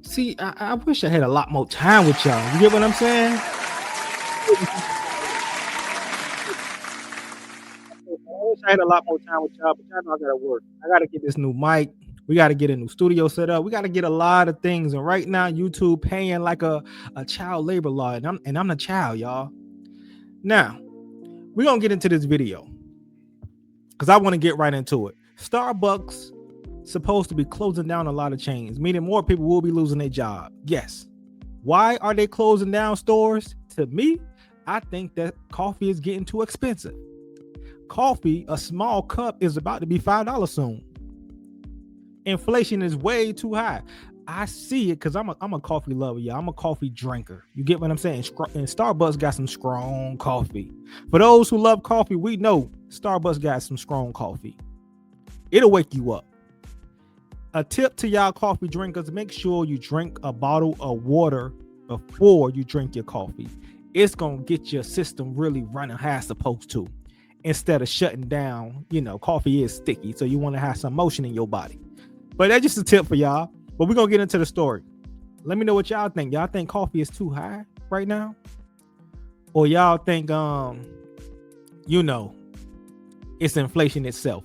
See, I wish I had a lot more time with y'all. You get what I'm saying? I wish I had a lot more time with y'all, but y'all know I gotta work. I gotta get this new mic. We gotta get a new studio set up. We gotta get a lot of things. And right now, YouTube paying like a child labor law, and I'm the child, y'all. Now we're gonna get into this video because I want to get right into it. Starbucks supposed to be closing down a lot of chains, meaning more people will be losing their job. Yes. Why are they closing down stores? To me, I think that coffee is getting too expensive. Coffee, a small cup, is about to be $5 soon. Inflation is way too high. I see it because I'm a coffee lover, yeah. I'm a coffee drinker. You get what I'm saying? And Starbucks got some strong coffee. For those who love coffee, we know Starbucks got some strong coffee. It'll wake you up. A tip to y'all coffee drinkers: make sure you drink a bottle of water before you drink your coffee. It's gonna get your system really running how it's supposed to, instead of shutting down. Coffee is sticky, so you want to have some motion in your body. But that's just a tip for y'all. But we're gonna get into the story. Let me know what y'all think. Y'all think coffee is too high right now? Or y'all think it's inflation itself?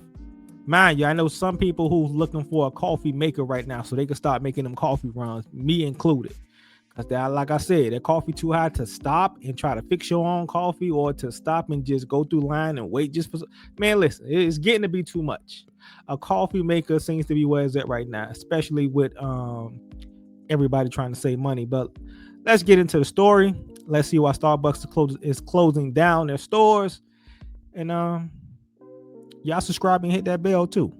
Mind you, I know some people who's looking for a coffee maker right now so they can start making them coffee runs, me included. Because like I said, that coffee too high to stop and try to fix your own coffee, or to stop and just go through line and wait just for... Man, listen, it's getting to be too much. A coffee maker seems to be where it's at right now, especially with everybody trying to save money. But let's get into the story. Let's see why Starbucks is closing down their stores. And y'all subscribe and hit that bell too.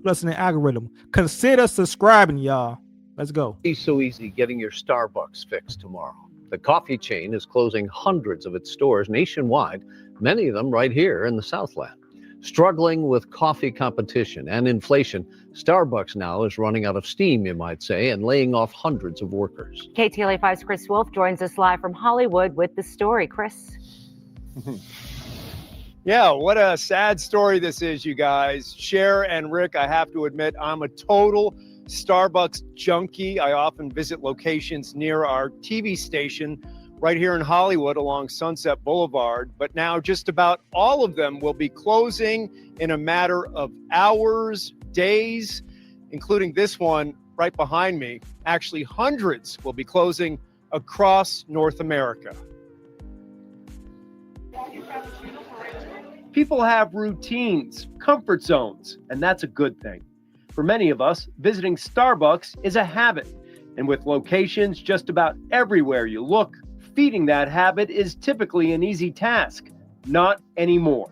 Plus in the algorithm. Consider subscribing, y'all. Let's go. It's so easy getting your Starbucks fix tomorrow. The coffee chain is closing hundreds of its stores nationwide, many of them right here in the Southland. Struggling with coffee competition and inflation, Starbucks now is running out of steam, you might say, and laying off hundreds of workers. KTLA 5's Chris Wolf joins us live from Hollywood with the story. Chris. Yeah, what a sad story this is, you guys. Cher and Rick, I have to admit, I'm a total Starbucks junkie. I often visit locations near our TV station right here in Hollywood along Sunset Boulevard. But now just about all of them will be closing in a matter of hours, days, including this one right behind me. Actually, hundreds will be closing across North America. People have routines, comfort zones, and that's a good thing. For many of us, visiting Starbucks is a habit. And with locations just about everywhere you look, feeding that habit is typically an easy task. Not anymore.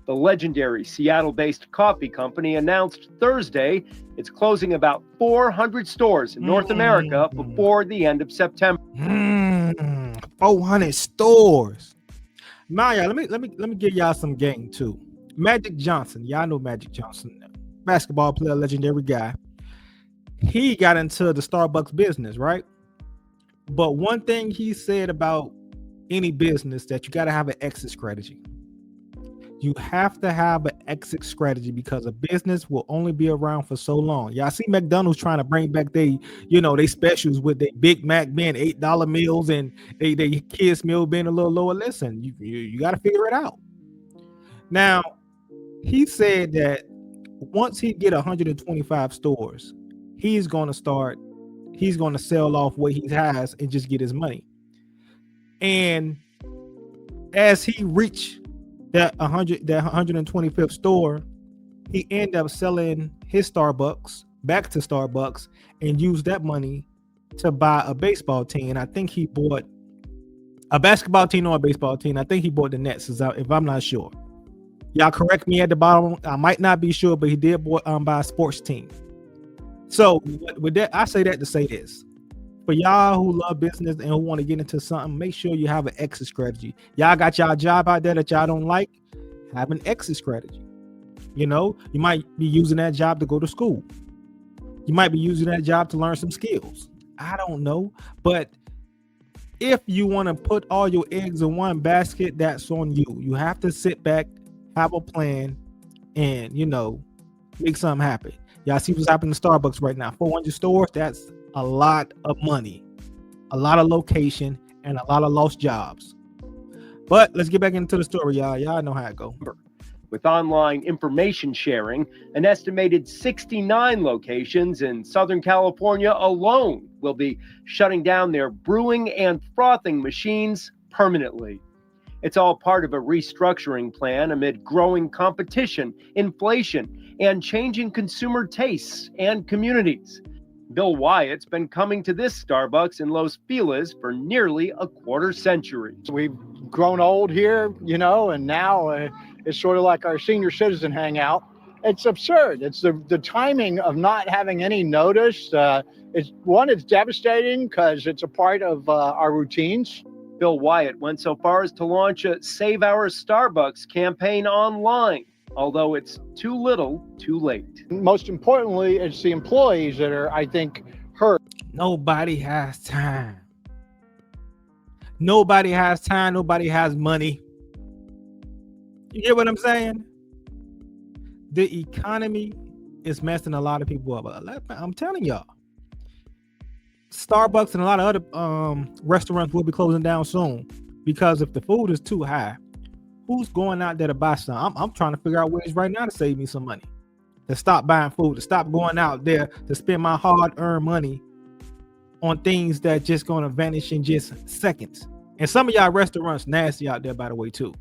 The legendary Seattle-based coffee company announced Thursday it's closing about 400 stores in North America before the end of September. 400 stores. Maya, let me give y'all some game too. Magic Johnson, y'all know Magic Johnson, basketball player, legendary guy. He got into the Starbucks business, right? But one thing he said about any business, that you got to have an exit strategy. You have to have an exit strategy because a business will only be around for so long. Y'all see McDonald's trying to bring back they specials with their Big Mac being $8 meals and they kids meal being a little lower. Listen, you got to figure it out. Now, he said that once he get 125 stores, he's going to sell off what he has and just get his money. And as he reached that 125th store, he ended up selling his Starbucks back to Starbucks and used that money to buy a baseball team. And I think he bought a basketball team or a baseball team. I think he bought the Nets, if I'm not sure. Y'all correct me at the bottom. I might not be sure, but he did buy a sports team. So with that, I say that to say this. For y'all who love business and who want to get into something, make sure you have an exit strategy. Y'all got y'all job out there that y'all don't like, have an exit strategy. You might be using that job to go to school. You might be using that job to learn some skills. I don't know. But if you want to put all your eggs in one basket, that's on you. You have to sit back, have a plan, and, make something happen. Y'all see what's happening to Starbucks right now. 400 stores, that's a lot of money, a lot of location, and a lot of lost jobs. But let's get back into the story, y'all. Y'all know how it go. With online information sharing, an estimated 69 locations in Southern California alone will be shutting down their brewing and frothing machines permanently. It's all part of a restructuring plan amid growing competition, inflation, and changing consumer tastes and communities. Bill Wyatt's been coming to this Starbucks in Los Feliz for nearly a quarter century. We've grown old here, and now it's sort of like our senior citizen hangout. It's absurd. It's the timing of not having any notice. It's devastating because it's a part of our routines. Bill Wyatt went so far as to launch a Save Our Starbucks campaign online, although it's too little, too late. Most importantly, it's the employees that are, I think, hurt. Nobody has time. Nobody has time. Nobody has money. You get what I'm saying? The economy is messing a lot of people up. I'm telling y'all. Starbucks and a lot of other restaurants will be closing down soon because if the food is too high, who's going out there to buy some? I'm trying to figure out ways right now to save me some money, to stop buying food, to stop going out there to spend my hard-earned money on things that just going to vanish in just seconds. And some of y'all restaurants nasty out there, by the way, too.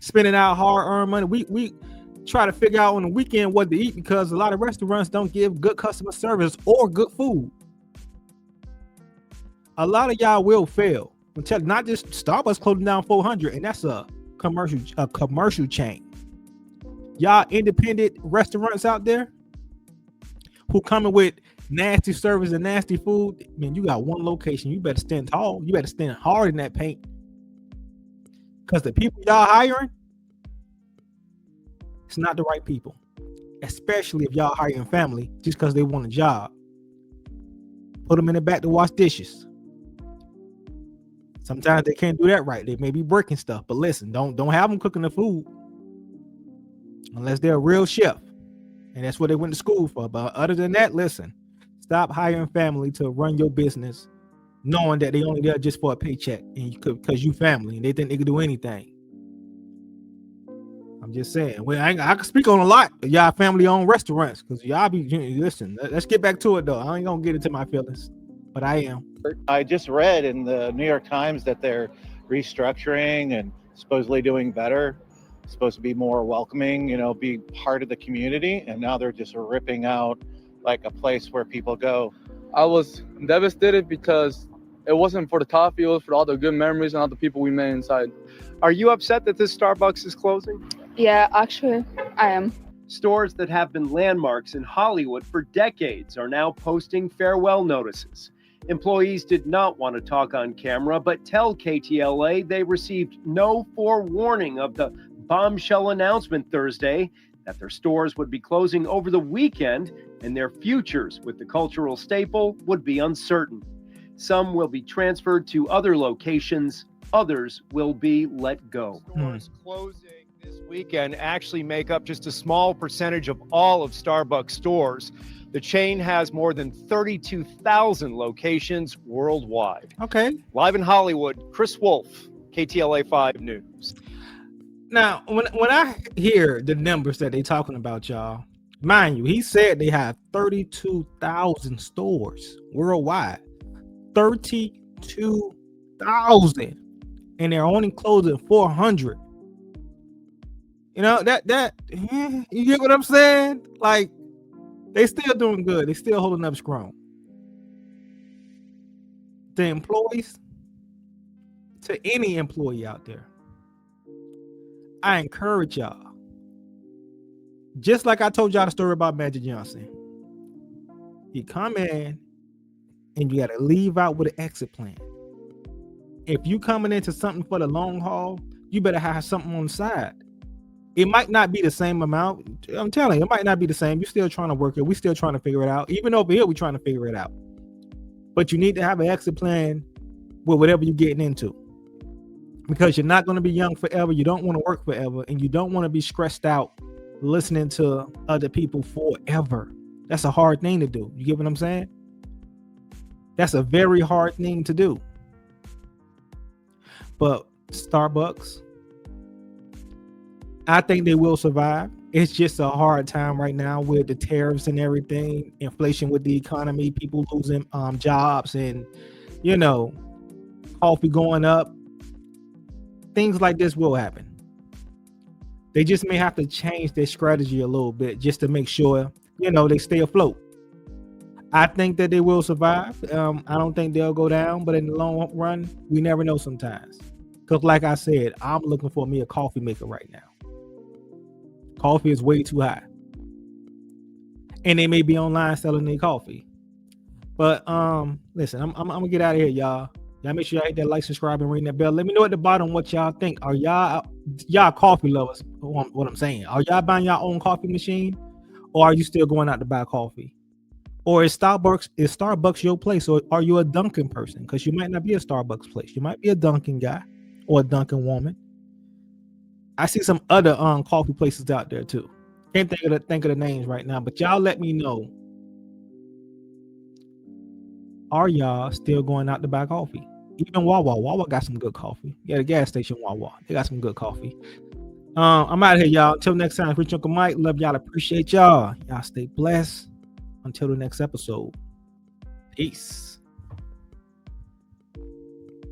Spending out hard-earned money. We try to figure out on the weekend what to eat because a lot of restaurants don't give good customer service or good food. A lot of y'all will fail. Not just Starbucks closing down 400, and that's a commercial chain. Y'all independent restaurants out there who coming with nasty service and nasty food, man, you got one location. You better stand tall. You better stand hard in that paint. Because the people y'all hiring, it's not the right people. Especially if y'all hiring family just because they want a job. Put them in the back to wash dishes. Sometimes they can't do that right. They may be breaking stuff, but listen, don't have them cooking the food unless they're a real chef, and that's what they went to school for. But other than that, listen, stop hiring family to run your business, knowing that they only there just for a paycheck and because you family and they think they can do anything. I'm just saying. Well, I can speak on a lot of y'all family-owned restaurants because y'all be listen. Let's get back to it though. I ain't gonna get into my feelings, but I am. I just read in the New York Times that they're restructuring and supposedly doing better, supposed to be more welcoming, be part of the community. And now they're just ripping out like a place where people go. I was devastated because it wasn't for the coffee, it was for all the good memories and all the people we made inside. Are you upset that this Starbucks is closing? Yeah, actually, I am. Stores that have been landmarks in Hollywood for decades are now posting farewell notices. Employees did not want to talk on camera, but tell KTLA they received no forewarning of the bombshell announcement Thursday that their stores would be closing over the weekend and their futures with the cultural staple would be uncertain. Some will be transferred to other locations, others will be let go. Stores closing this weekend actually make up just a small percentage of all of Starbucks stores. The chain has more than 32,000 locations worldwide. Okay. Live in Hollywood, Chris Wolf, KTLA 5 News. Now, when I hear the numbers that they talking about, y'all, mind you, he said they have 32,000 stores worldwide. 32,000. And they're only closing 400. That you get what I'm saying? Like, they still doing good. They still holding up strong. The employees, to any employee out there, I encourage y'all. Just like I told y'all the story about Magic Johnson. You come in and you got to leave out with an exit plan. If you coming into something for the long haul, you better have something on the side. It might not be the same amount. I'm telling you, it might not be the same. You're still trying to work it. We're still trying to figure it out. Even over here, we're trying to figure it out. But you need to have an exit plan with whatever you're getting into. Because you're not going to be young forever. You don't want to work forever. And you don't want to be stressed out listening to other people forever. That's a hard thing to do. You get what I'm saying? That's a very hard thing to do. But Starbucks, I think they will survive. It's just a hard time right now with the tariffs and everything, inflation with the economy, people losing jobs, and coffee going up. Things like this will happen. They just may have to change their strategy a little bit just to make sure they stay afloat. I think that they will survive. I don't think they'll go down, but in the long run, we never know sometimes. Because like I said, I'm looking for me a coffee maker right now. Coffee is way too high. And they may be online selling their coffee. But listen, I'm gonna get out of here, y'all. Y'all make sure y'all hit that like, subscribe, and ring that bell. Let me know at the bottom what y'all think. Are y'all coffee lovers? What I'm saying. Are y'all buying your own coffee machine? Or are you still going out to buy coffee? Or is Starbucks your place? Or are you a Dunkin' person? Because you might not be a Starbucks place. You might be a Dunkin' guy or a Dunkin' woman. I see some other coffee places out there too. Can't think of the names right now, but y'all let me know. Are y'all still going out to buy coffee? Even Wawa got some good coffee. Yeah, the gas station Wawa, they got some good coffee. I'm out of here, y'all. Until next time, Rich Uncle Mike. Love y'all. Appreciate y'all. Y'all stay blessed. Until the next episode. Peace.